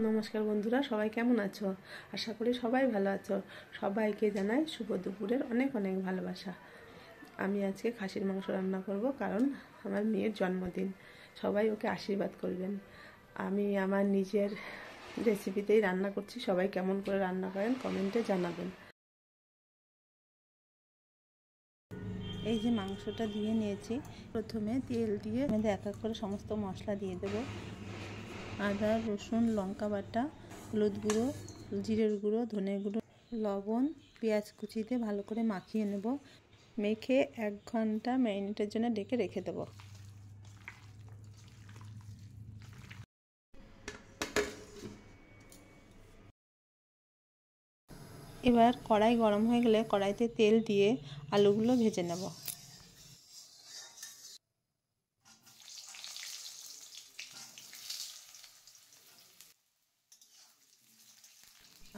নমস্কার বন্ধুরা, সবাই কেমন আছো? আশা করি সবাই ভালো আছো। সবাইকে জানাই শুভ দুপুরের অনেক অনেক ভালোবাসা। আমি আজকে খাসির মাংস রান্না করব, কারণ আমার মেয়ের জন্মদিন। সবাই ওকে আশীর্বাদ করবেন। আমি আমার নিজের রেসিপিতেই রান্না করছি। সবাই কেমন করে রান্না করেন কমেন্টে জানাবেন। এই যে মাংসটা দিয়ে নিয়েছি, প্রথমে তেল দিয়ে এক এক করে সমস্ত মশলা দিয়ে দেবো। আদা, রসুন, লঙ্কা বাটা, হলুদ গুঁড়ো, জিরের গুঁড়ো, ধনে গুঁড়ো, লবণ, পেঁয়াজ কুচি দিয়ে ভালো করে মাখিয়ে নেব। মেখে 1 ঘন্টা ম্যারিনেটের জন্য ডেকে রেখে দেব। এবার কড়াই গরম হয়ে গেলে কড়াইতে তেল দিয়ে আলুগুলো ভেজে নেব।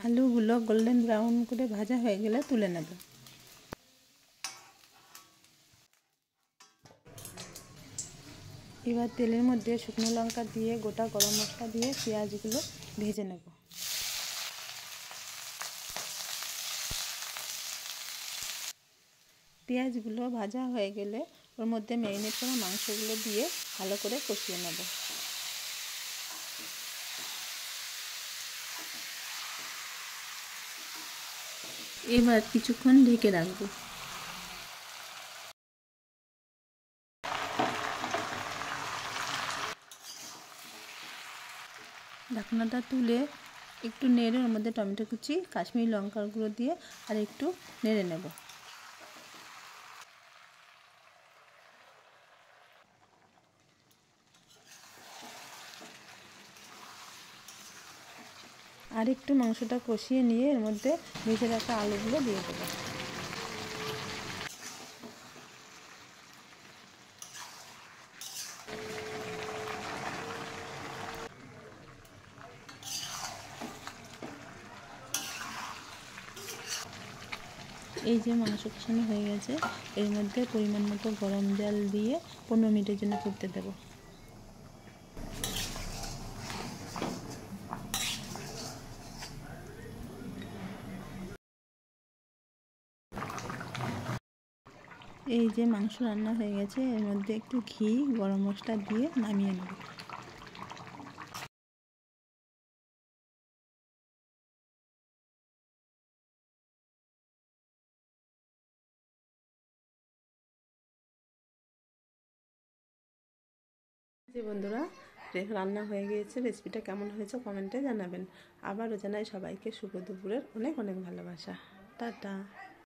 আলুগুলো গোল্ডেন ব্রাউন করে ভাজা হয়ে গেলে তুলে নেব। এবার তেলের মধ্যে শুকনো লঙ্কা দিয়ে গোটা গরম মশলা দিয়ে পেঁয়াজগুলো ভেজে নেব। পেঁয়াজগুলো ভাজা হয়ে গেলে ওর মধ্যে ম্যারিনেট করা মাংসগুলো দিয়ে ভালো করে কষিয়ে নেব। এবার কিছুক্ষণ ঢেকে রাখবো। ঢাকনাটা তুলে একটু নেড়ে ওর মধ্যে টমেটো কুচি, কাশ্মীরি লঙ্কার গুঁড়ো দিয়ে আর একটু নেড়ে নেব। আর একটু মাংসটা কষিয়ে নিয়ে এর মধ্যে ভেজে রাখা আলুগুলো দিয়ে দেবো। এই যে মাংস কষানো হয়ে গেছে, এর মধ্যে পরিমাণ মতো গরম জল দিয়ে 15 মিনিটের জন্য ফুটতে দেবো। এই যে মাংস রান্না হয়ে গেছে, এর মধ্যে একটু ঘি, গরম মশলা দিয়ে নামিয়ে নেব। যে বন্ধুরা, রান্না হয়ে গিয়েছে। রেসিপিটা কেমন হয়েছে কমেন্টে জানাবেন। আবারও জানাই সবাইকে শুভ দুপুরের অনেক অনেক ভালোবাসা। টাটা।